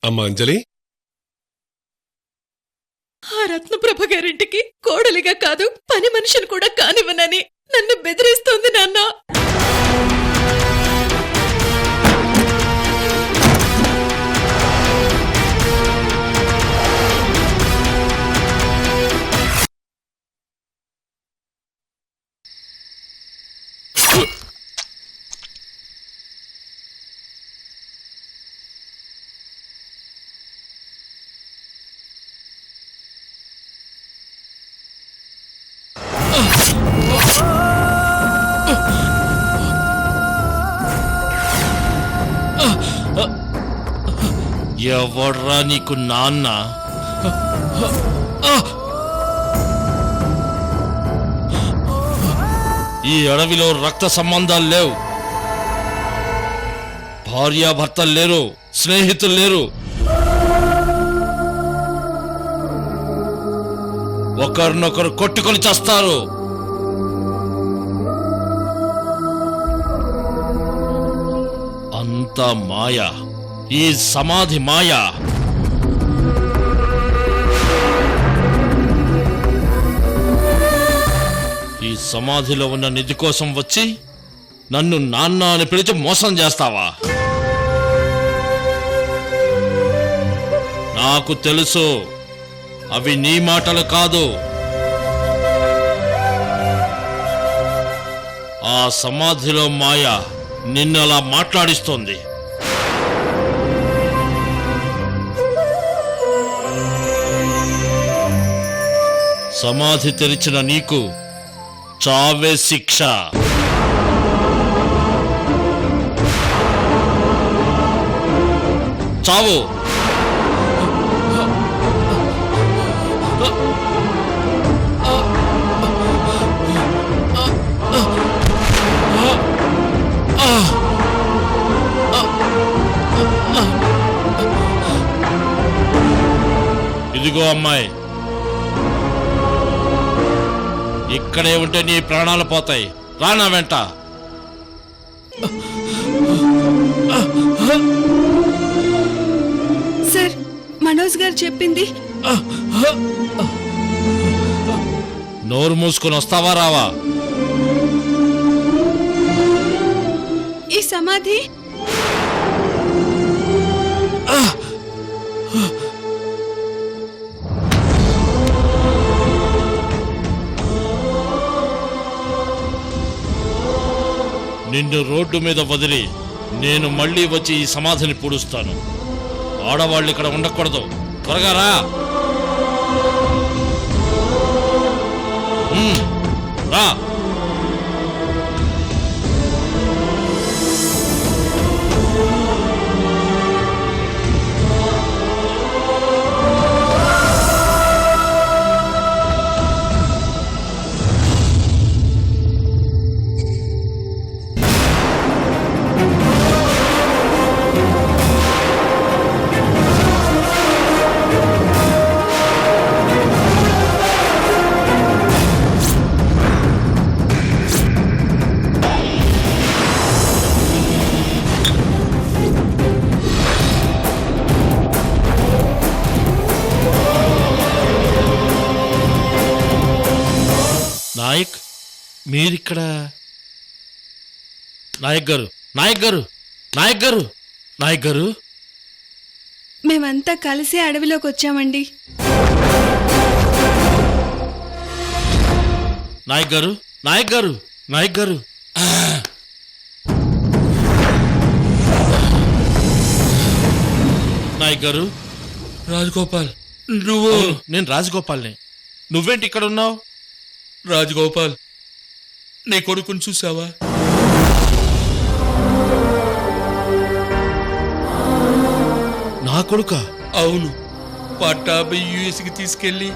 అమ్మా అంజలి, ఆ రత్నప్రభ గారింటికి కోడలిగా కాదు పని మనిషిని కూడా కానివ్వనని నన్ను బెదిరిస్తోంది నాన్న. ఎవడ్రా నీకు నాన్న? ఈ అడవిలో రక్త సంబంధాలు లేవు, భార్యాభర్తలు లేరు, స్నేహితులు లేరు. ఒకరినొకరు కొట్టుకొని చేస్తారు. అంతా మాయ, ఈ సమాధి మాయ. ఈ సమాధిలో ఉన్న నిధి కోసం వచ్చి నన్ను నాన్న అని పిలిచి మోసం చేస్తావా? నాకు తెలుసు, అవి నీ మాటలు కాదు. ఆ సమాధిలో మాయ నిన్ను అలా మాట్లాడిస్తోంది. సమాధి తెరిచిన నీకు చావే శిక్ష. చావు. ఇదిగో అమ్మాయి, ఇక్కడే ఉంటే నీ ప్రాణాలు పోతాయి. రానా వెంట. సార్, మనోజ్ గారు చెప్పింది. నోరు మూసుకొని వస్తావా రావా? ఈ సమాధి నిన్ను రోడ్డు మీద వదిలి నేను మళ్ళీ వచ్చి ఈ సమాధిని పూడుస్తాను. ఆడవాళ్ళు ఇక్కడ ఉండకూడదు. త్వరగా రా. రా. నాయక్, మీరిక్కడ? నాయక్ గారు, నాయక్ గారు, నాయక్ గారు, నాయక్ గారు. మేమంతా కలిసి అడవిలోకి వచ్చామండి. నాయక్ గారు, నాయక్ గారు, నాయక్ గారు. నాయక్ గారు. రాజగోపాల్, నువ్వు? నేను రాజగోపాల్ని. నువ్వేంటి ఇక్కడ ఉన్నావు? రాజగోపాల్, నీ కొడుకుని చూసావా? నా కొడుకా? అవును, పట్టాభి యుఎస్కి తీసుకెళ్లి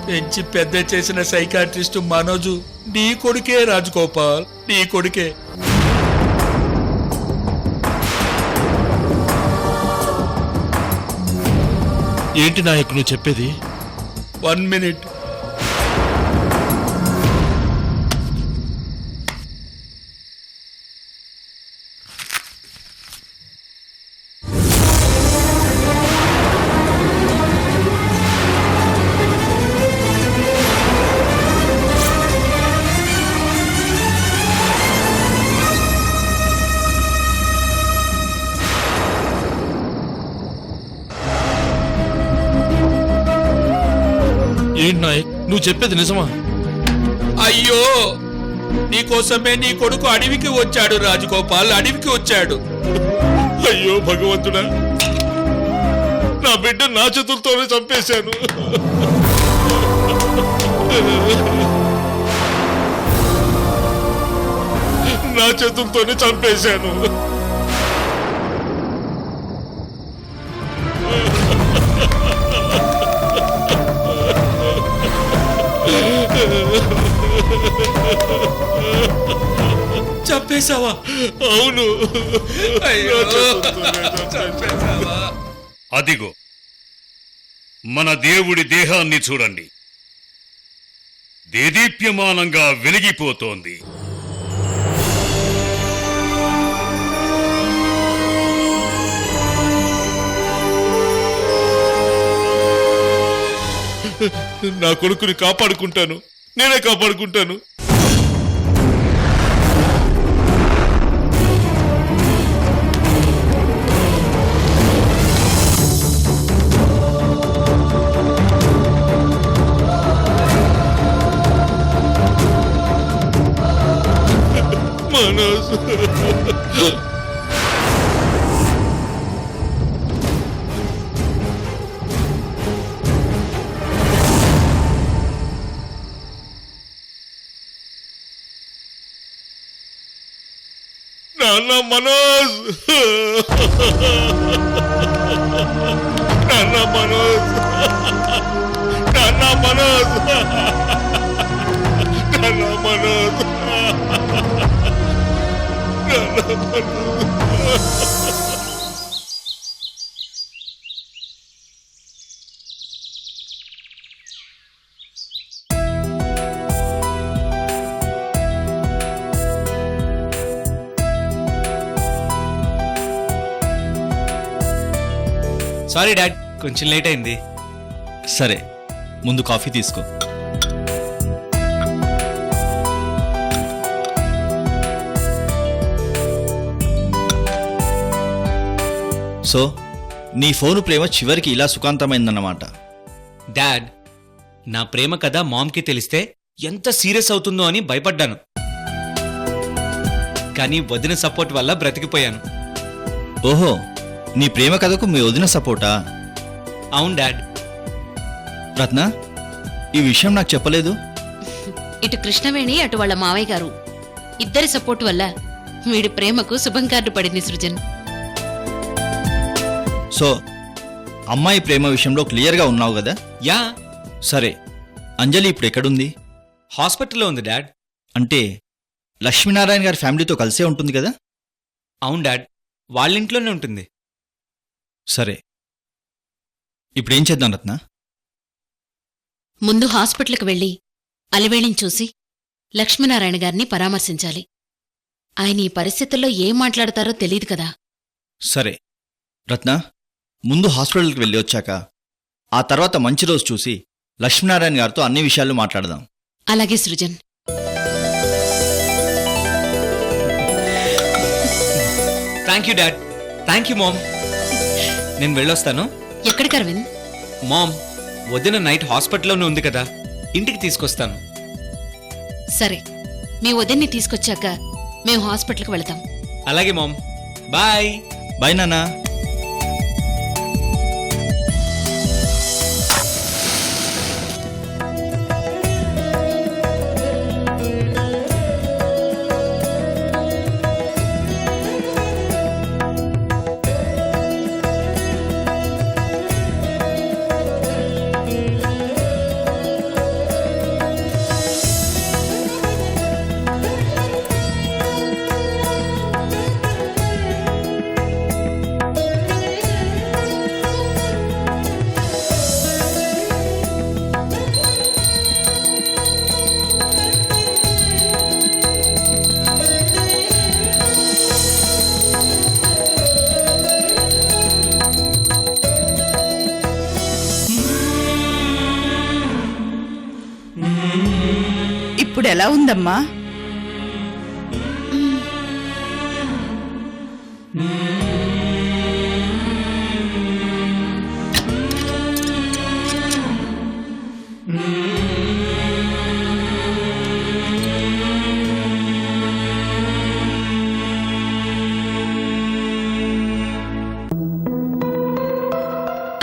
పెంచి పెద్ద చేసిన సైకాట్రిస్ట్ మనోజు నీ కొడుకే. రాజగోపాల్, నీ కొడుకే. ఏంటి నాయక్ నువ్వు చెప్పేది? 1 minute. ఏంటి నాయక్, నువ్వు చెప్పేది నిజమా? అయ్యో, నీకోసమే నీ కొడుకు అడవికి వచ్చాడు రాజగోపాల్, అడవికి వచ్చాడు. అయ్యో భగవంతుడా, నా బిడ్డ నా చేతులతోనే చంపేశాను. నా చేతులతోనే చంపేశాను. చంపేశావా? అవును. అయ్యో, నా చేతులతోనే చంపేశావా? అదిగో మన దేవుడి దేహాన్ని చూడండి, దేదీప్యమానంగా వెలిగిపోతోంది. నా కొడుకుని కాపాడుకుంటాను, నేనే కాపాడుకుంటాను. మనోజ్, నాన్న మనోజ్, నాన్న మనోజ్, నాన్న మనోజ్, నాన్న మనోజ్, నాన్న మనోజ్. సారీ డాడ్, కొంచెం లేట్ అయింది. సరే, ముందు కాఫీ తీసుకో. సో నీ ఫోను ప్రేమ చివరికి ఇలా సుఖాంతమైందన్నమాట. డాడ్, నా ప్రేమ కథ మామ్కి తెలిస్తే ఎంత సీరియస్ అవుతుందో అని భయపడ్డాను. కానీ వదిన సపోర్ట్ వల్ల బ్రతికిపోయాను. ఓహో, నీ ప్రేమ కథకు మీ వదిన సపోర్టా? అవును డాడ్. రత్న, ఈ విషయం నాకు చెప్పలేదు. ఇటు కృష్ణవేణి, అటు వాళ్ళ మావయ్య గారు ఇద్దరి సపోర్ట్ వల్ల వీడి ప్రేమకు శుభం కార్డు పడింది సృజన్. సో అమ్మాయి ప్రేమ విషయంలో క్లియర్గా ఉన్నావు కదా? యా. సరే, అంజలి ఇప్పుడు ఎక్కడుంది? హాస్పిటల్లో ఉంది డాడ్. అంటే లక్ష్మీనారాయణ గారి ఫ్యామిలీతో కలిసే ఉంటుంది కదా? అవును డాడ్, వాళ్ళింట్లోనే ఉంటుంది. సరే, ఇప్పుడేం చేద్దాం రత్న? ముందు హాస్పిటల్కి వెళ్లి అలివేణిని చూసి లక్ష్మీనారాయణ గారిని పరామర్శించాలి. ఆయన ఈ పరిస్థితుల్లో ఏం మాట్లాడతారో తెలియదు కదా. సరే రత్న, ముందు హాస్పిటల్కి వెళ్ళి వచ్చాక ఆ తర్వాత మంచి రోజు చూసి లక్ష్మీనారాయణ గారితో అన్ని విషయాలు మాట్లాడదాం. అలాగే Srujan. Thank you dad. Thank you mom. నేను వెళ్ళొస్తాను. ఎక్కడికి అరవింద్? మామ్, వదిన నైట్ హాస్పిటల్లోనే ఉంది కదా, ఇంటికి తీసుకొస్తాను. సరే, మీ వదిన్ని తీసుకొచ్చాక మేము హాస్పిటల్కి వెళతాం. అలాగే మామ్. బాయ్. బాయ్ నాన్నా. ఇప్పుడు ఎలా ఉందమ్మా?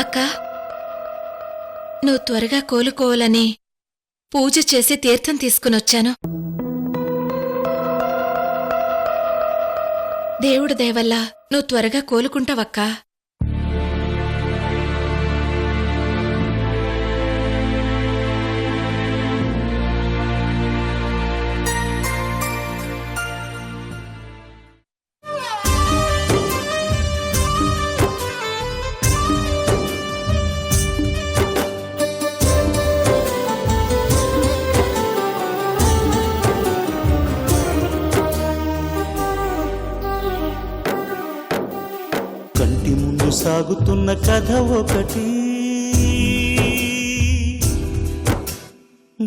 అక్క నువ్వు త్వరగా కోలుకోవాలని పూజ చేసి తీర్థం తీసుకునొచ్చాను. దేవుడి దయవల్ల నువ్వు త్వరగా కోలుకుంటావక్కా. కంటి ముందు సాగుతున్న కథ ఒకటి,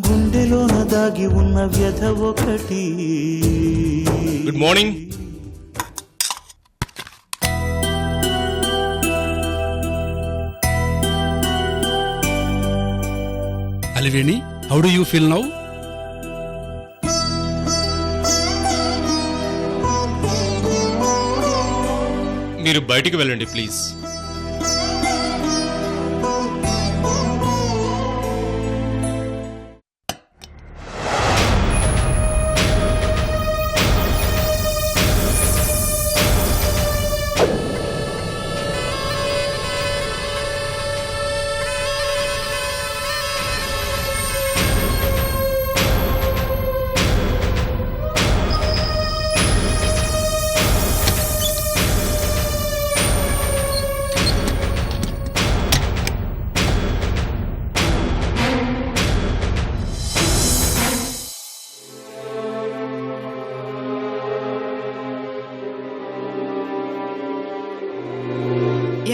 గుండెలోన దాగి ఉన్న వ్యధ ఒకటి. Good morning. Aliveni, how do you feel now? మీరు బయటికి వెళ్ళండి ప్లీజ్.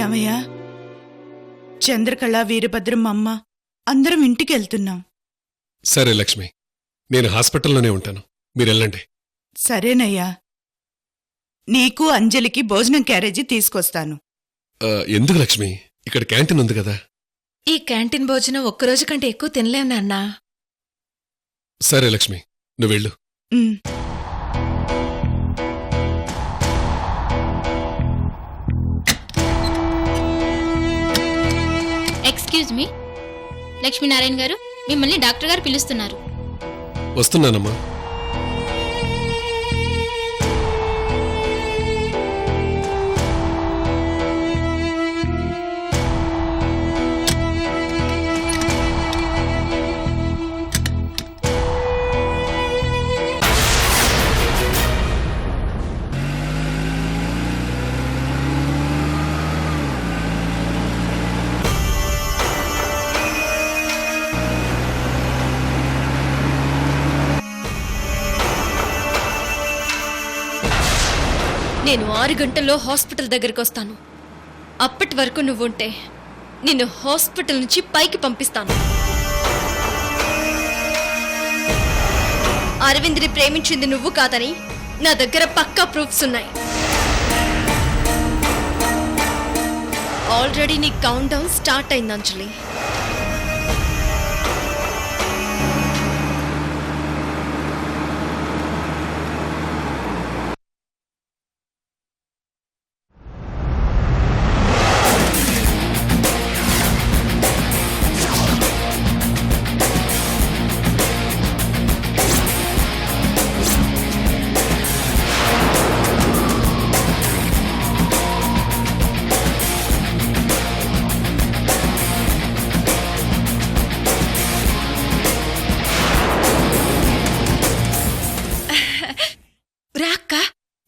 ఏమయ్యా, చంద్రకళ, వీరభద్రం, అమ్మ అందరం ఇంటికి వెళ్తున్నాం. సరే లక్ష్మి, నేను హాస్పిటల్లోనే ఉంటాను, మీరు వెళ్ళండి. సరేనయ్యా, నీకు అంజలికి భోజనం క్యారేజీ తీసుకొస్తాను. ఎందుకు లక్ష్మి, ఇక్కడ క్యాంటీన్ ఉంది కదా. ఈ క్యాంటీన్ భోజనం ఒక్కరోజు కంటే ఎక్కువ తినలేం నాన్నా. సరే లక్ష్మి, నువ్వు వెళ్ళు. ఉమ్. ఎక్స్క్యూజ్ మీ, లక్ష్మీనారాయణ గారు, మిమ్మల్ని డాక్టర్ గారు పిలుస్తున్నారు. వస్తున్నానమ్మా. నేను 6 గంటల్లో హాస్పిటల్ దగ్గరికి వస్తాను. అప్పటి వరకు నువ్వుంటే నిన్ను హాస్పిటల్ నుంచి పైకి పంపిస్తాను. అరవింద్ని ప్రేమించింది నువ్వు కాదని నా దగ్గర పక్కా ప్రూఫ్స్ ఉన్నాయి. ఆల్రెడీ నీ కౌంట్ డౌన్ స్టార్ట్ అయింది అంజలి.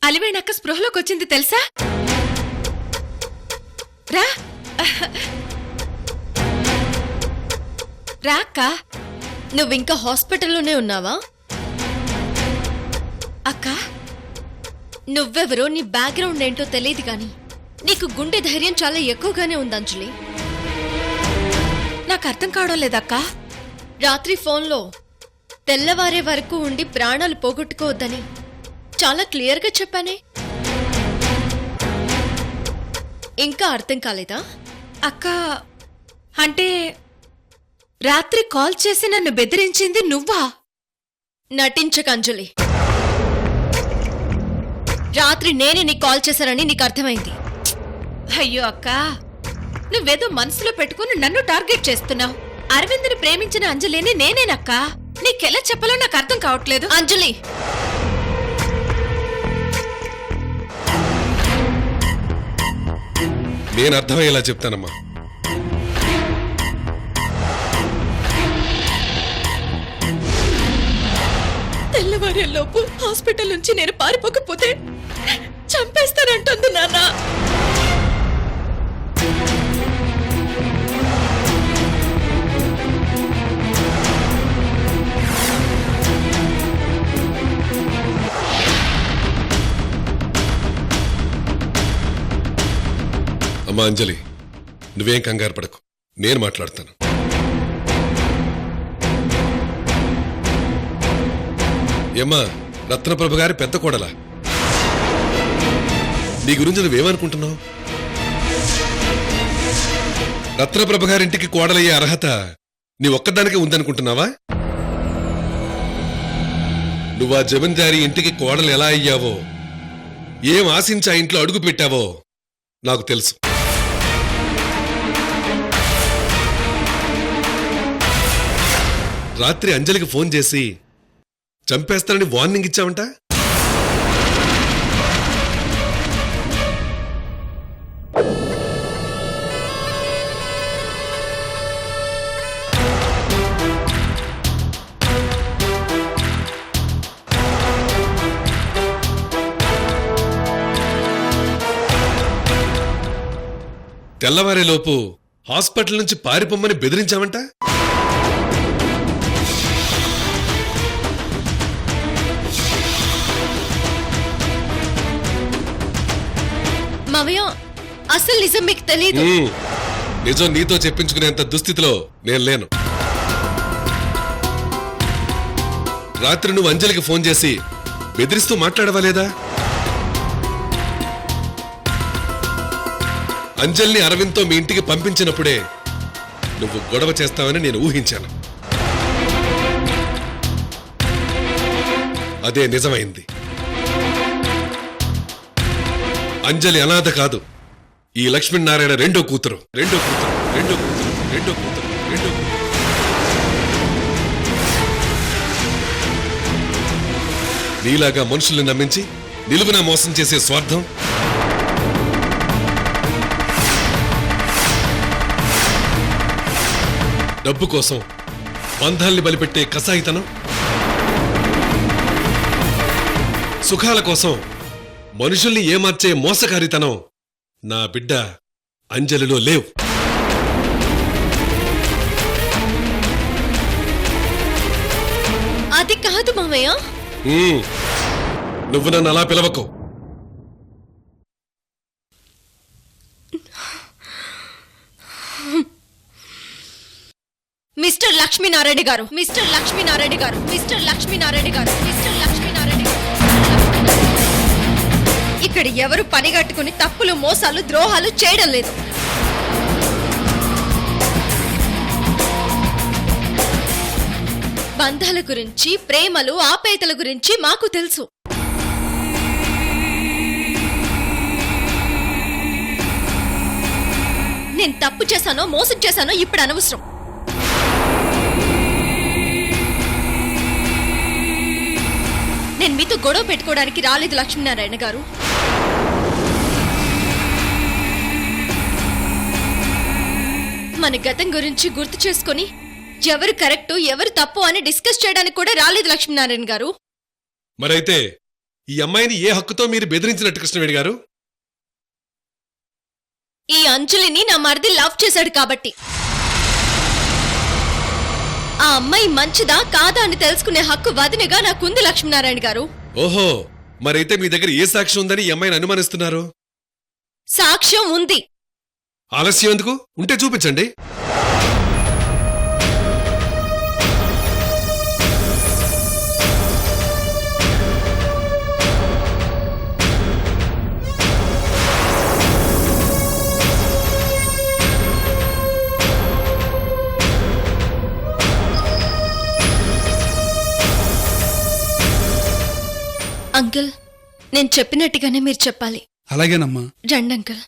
అలివేణక్క స్పృహలోకి వచ్చింది తెలుసా? రా రాక్క, నువ్వింకా హాస్పిటల్లోనే ఉన్నావా? అక్క, నువ్వెవరో, నీ బ్యాక్గ్రౌండ్ ఏంటో తెలియదు గాని నీకు గుండె ధైర్యం చాలా ఎక్కువగానే ఉంది అంజలి. నాకు అర్థం కావడం లేదక్క. రాత్రి ఫోన్లో తెల్లవారే వరకు ఉండి ప్రాణాలు పోగొట్టుకోవద్దని చాలా క్లియర్గా చెప్పానే. ఇంకా అర్థం కాలేదా? అక్క, అంటే రాత్రి కాల్ చేసి నన్ను బెదిరించింది నువ్వా? నటించక అంజలి. రాత్రి నేనే నీకు కాల్ చేశానని నీకు అర్థమైంది. అయ్యో అక్క, నువ్వేదో మనసులో పెట్టుకుని నన్ను టార్గెట్ చేస్తున్నావు. అరవింద్ని ప్రేమించిన అంజలిని నేనేనక్క. నీకెలా చెప్పాలో నాకు అర్థం కావట్లేదు. అంజలి, నేను అర్థమయ్యేలా చెప్తానమ్మా. తెల్లవారేలోపు హాస్పిటల్ నుంచి నేను పారిపోకపోతే చంపేస్తానంటుంది నాన్న. అమ్మా అంజలి, నువ్వేం కంగారు పడకు, నేను మాట్లాడతాను. ఏమ్మా, రత్నప్రభ గారి పెద్ద కోడలా? నీ గురించి నువ్వేమనుకుంటున్నావు? రత్నప్రభ గారింటికి కోడలయ్యే అర్హత నీ ఒక్కదానికే ఉందనుకుంటున్నావా? నువ్వా జమీందారి ఇంటికి కోడలు ఎలా అయ్యావో, ఏం ఆశించి ఆ ఇంట్లో అడుగు పెట్టావో నాకు తెలుసు. రాత్రి అంజలికి ఫోన్ చేసి చంపేస్తానని వార్నింగ్ ఇచ్చావంట. తెల్లవారేలోపు హాస్పిటల్ నుంచి పారిపోమ్మని బెదిరించావంట. మావయ్య, అసలు నిజం మీకు తెలియదు. నిజం నీతో చెప్పించుకునేంత దుస్థితిలో నేను లేను. రాత్రి నువ్వు అంజలికి ఫోన్ చేసి బెదిరిస్తూ మాట్లాడవా లేదా? అంజలిని అరవింద్తో మీ ఇంటికి పంపించినప్పుడే నువ్వు గొడవ చేస్తావని నేను ఊహించాను. అదే నిజమైంది. అంజలి అనాథ కాదు, ఈ లక్ష్మీనారాయణ రెండో కూతురు. నీలాగా మనుషుల్ని నమ్మించి నిలువున మోసం చేసే స్వార్థం, డబ్బు కోసం బంధాల్ని బలిపెట్టే కసాయితనం, సుఖాల కోసం మనుషుల్ని ఏమార్చే మోసకారితనం నా బిడ్డ అంజలిలో లేవు. అది కాదు మామయ్య. నువ్వు నన్ను అలా పిలవకు. మిస్టర్ లక్ష్మీనారాయణ గారు, మిస్టర్ లక్ష్మీనారాయణ గారు, మిస్టర్ లక్ష్మీనారాయణ గారు, మిస్టర్ లక్ష్మీనారాయణ గారు. ఇక్కడ ఎవరు పనిగట్టుకుని తప్పులు, మోసాలు, ద్రోహాలు చేయడం లేదు. బంధాల గురించి, ప్రేమలు, ఆప్యాయతల గురించి మాకు తెలుసు. నేను తప్పు చేశానో మోసం చేశానో ఇప్పుడు అనవసరం. నేను మీతో గొడవ పెట్టుకోవడానికి రాలేదు లక్ష్మీనారాయణ గారు. మన గతం గురించి గుర్తు చేసుకుని ఎవరు కరెక్టు ఎవరు తప్పు అని డిస్కస్ చేయడానికి కూడా రాలేదు లక్ష్మీనారాయణ గారు. మరైతే ఈ అమ్మాయిని ఏ హక్కుతో మీరు బెదిరించినట్టు కృష్ణవేణి గారు? ఈ అంజలిని నా మరిది లవ్ చేశాడు కాబట్టి. ఆ అమ్మాయి మంచిదా కాదా అని తెలుసుకునే హక్కు వదినగా నాకుంది లక్ష్మీనారాయణ గారు. ఓహో, మరైతే మీ దగ్గర ఏ సాక్ష్యం ఉందని ఈ అమ్మాయిని అనుమానిస్తున్నారు? సాక్ష్యం ఉంది. ఆలస్యం ఎందుకు? ఉంటే చూపించండి. అంకుల్, నేను చెప్పినట్టుగానే మీరు చెప్పాలి. అలాగేనమ్మా. రండి అంకుల్.